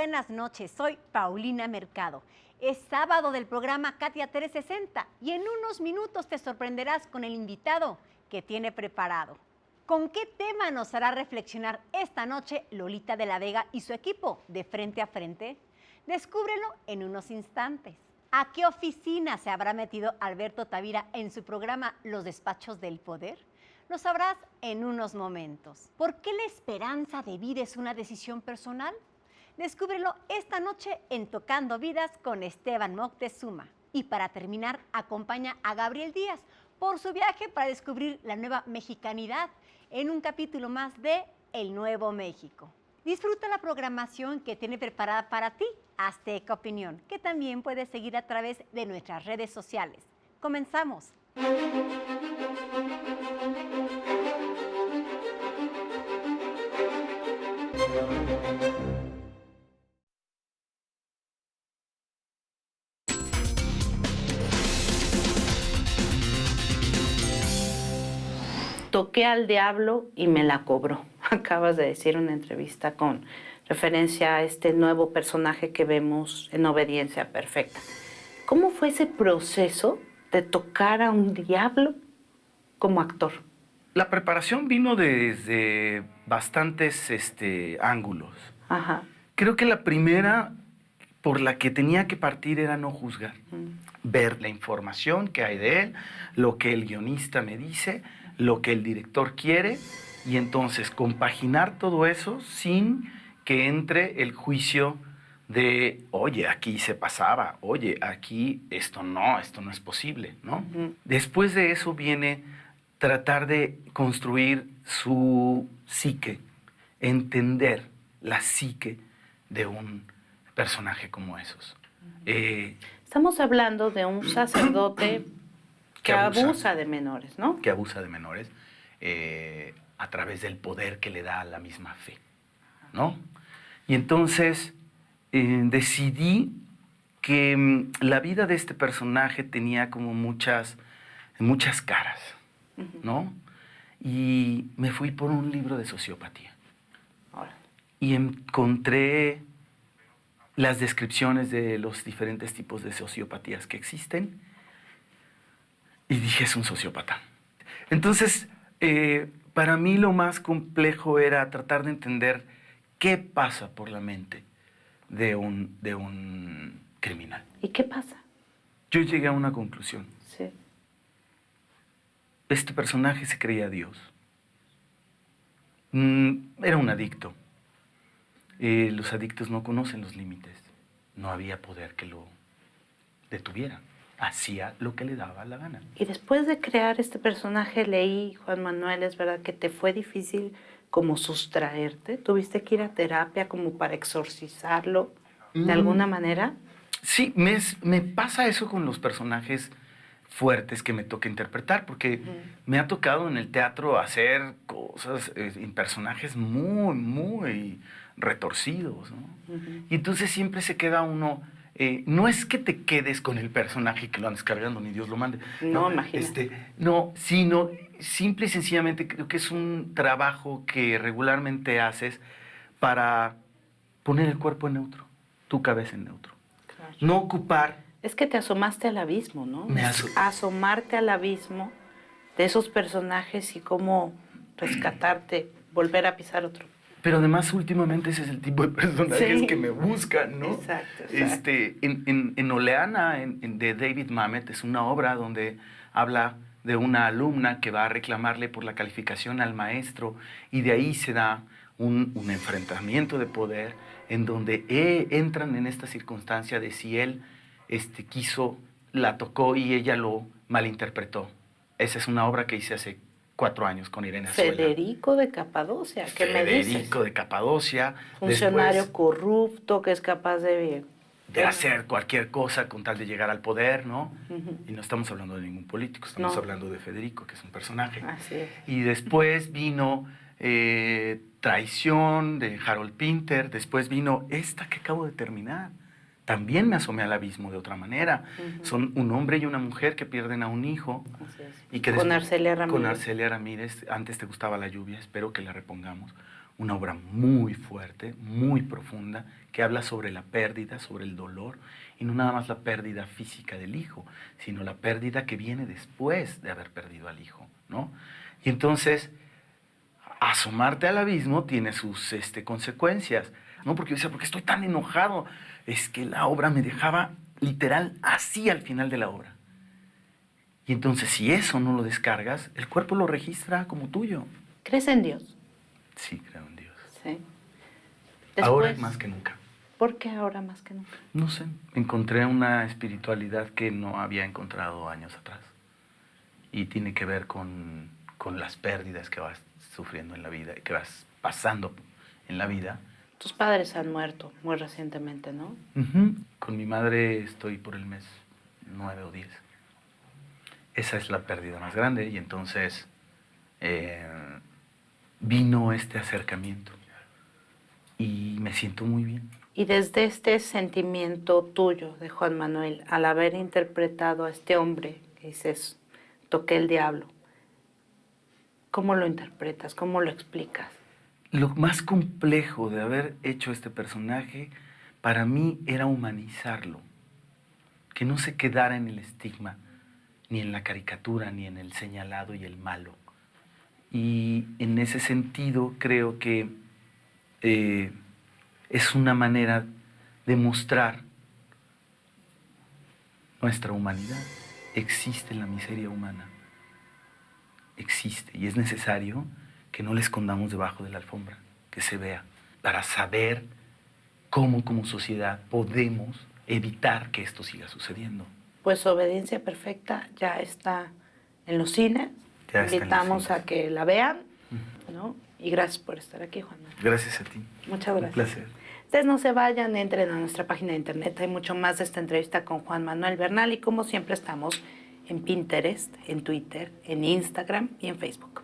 buenas noches. Soy Paulina Mercado. Es sábado del programa Katia 360 y en unos minutos te sorprenderás con el invitado que tiene preparado. ¿Con qué tema nos hará reflexionar esta noche Lolita de la Vega y su equipo de Frente a Frente? Descúbrelo en unos instantes. ¿A qué oficina se habrá metido Alberto Tavira en su programa Los Despachos del Poder? Lo sabrás en unos momentos. ¿Por qué la esperanza de vida es una decisión personal? Descúbrelo esta noche en Tocando Vidas con Esteban Moctezuma. Y para terminar, acompaña a Gabriel Díaz por su viaje para descubrir la nueva mexicanidad en un capítulo más de El Nuevo México. Disfruta la programación que tiene preparada para ti Azteca Opinión, que también puedes seguir a través de nuestras redes sociales. ¡Comenzamos! Toqué al diablo y me la cobró. Acabas de decir en una entrevista con referencia a este nuevo personaje que vemos en Obediencia Perfecta. ¿Cómo fue ese proceso de tocar a un diablo como actor? La preparación vino desde bastantes ángulos. Ajá. Creo que la primera por la que tenía que partir era no juzgar. Ver la información que hay de él, lo que el guionista me dice, lo que el director quiere, y entonces compaginar todo eso sin que entre el juicio de, oye, aquí se pasaba, oye, aquí esto no es posible, ¿no? Después de eso viene tratar de construir su psique, entender la psique de un personaje como esos. Estamos hablando de un sacerdote que abusa de menores, ¿no? Que abusa de menores a través del poder que le da la misma fe, ¿no? Y entonces decidí que la vida de este personaje tenía como muchas caras, ¿no? Y me fui por un libro de sociopatía. Ahora. Y encontré las descripciones de los diferentes tipos de sociopatías que existen. Y dije, es un sociópata. Entonces, para mí lo más complejo era tratar de entender qué pasa por la mente de un criminal. ¿Y qué pasa? Yo llegué a una conclusión. Sí. Este personaje se creía Dios. Era un adicto. Los adictos no conocen los límites. No había poder que lo detuviera. Hacía lo que le daba la gana. Y después de crear este personaje, leí, Juan Manuel, es verdad que te fue difícil como sustraerte. ¿Tuviste que ir a terapia como para exorcizarlo de alguna manera? Sí, me pasa eso con los personajes fuertes que me toca interpretar, porque me ha tocado en el teatro hacer cosas, personajes muy retorcidos, ¿no? Y entonces siempre se queda uno... no es que te quedes con el personaje y que lo andes cargando, ni Dios lo mande. No, imagínate. No, sino simple y sencillamente creo que es un trabajo que regularmente haces para poner el cuerpo en neutro, tu cabeza en neutro. Claro. No ocupar... Es que te asomaste al abismo, ¿no? Me asomarte al abismo de esos personajes y cómo rescatarte, volver a pisar otro. Pero además, últimamente, ese es el tipo de personajes Sí. que me buscan, ¿no? Exacto. En Oleana, de David Mamet, es una obra donde habla de una alumna que va a reclamarle por la calificación al maestro, y de ahí se da un enfrentamiento de poder en donde entran en esta circunstancia de si él quiso, la tocó y ella lo malinterpretó. Esa es una obra que hice hace 4 años con Irene Azuela. Federico de Capadocia, ¿qué me dices? Federico de Capadocia. Funcionario corrupto que es capaz de hacer cualquier cosa con tal de llegar al poder, ¿no? Y no estamos hablando de ningún político, estamos hablando de Federico, que es un personaje. Así es. Y después vino Traición, de Harold Pinter. Después vino esta que acabo de terminar. También me asomé al abismo de otra manera. Son un hombre y una mujer que pierden a un hijo. Así es. Y que con Arcelia Ramírez. Con Arcelia Ramírez. Antes te gustaba la lluvia, espero que la repongamos. una obra muy fuerte, muy profunda, que habla sobre la pérdida, sobre el dolor, y no nada más la pérdida física del hijo, sino la pérdida que viene después de haber perdido al hijo, ¿no? Y entonces, asomarte al abismo tiene sus consecuencias, ¿no? Porque yo decía, ¿por qué estoy tan enojado? Es que la obra me dejaba literal así al final de la obra. Y entonces, si eso no lo descargas, el cuerpo lo registra como tuyo. ¿Crees en Dios? Sí, creo en Dios. Sí. Ahora más que nunca. ¿Por qué ahora más que nunca? No sé, encontré una espiritualidad que no había encontrado años atrás. Y tiene que ver con las pérdidas que vas sufriendo en la vida, que vas pasando en la vida. Tus padres han muerto muy recientemente, ¿no? Con mi madre estoy por el mes 9 o 10. Esa es la pérdida más grande y entonces vino este acercamiento y me siento muy bien. Y desde este sentimiento tuyo de Juan Manuel, al haber interpretado a este hombre que dices, toqué el diablo, ¿cómo lo interpretas? ¿Cómo lo explicas? Lo más complejo de haber hecho este personaje para mí era humanizarlo, que no se quedara en el estigma, ni en la caricatura, ni en el señalado y el malo. Y en ese sentido creo que es una manera de mostrar nuestra humanidad. Existe la miseria humana, existe, y es necesario que no la escondamos debajo de la alfombra, que se vea, para saber cómo como sociedad podemos evitar que esto siga sucediendo. Pues Obediencia Perfecta ya está en los cines. Invitamos a que la vean, ¿no? Y gracias por estar aquí, Juan Manuel. Gracias a ti. Muchas gracias. Un placer. Ustedes no se vayan, entren a nuestra página de internet. Hay mucho más de esta entrevista con Juan Manuel Bernal y como siempre estamos en Pinterest, en Twitter, en Instagram y en Facebook.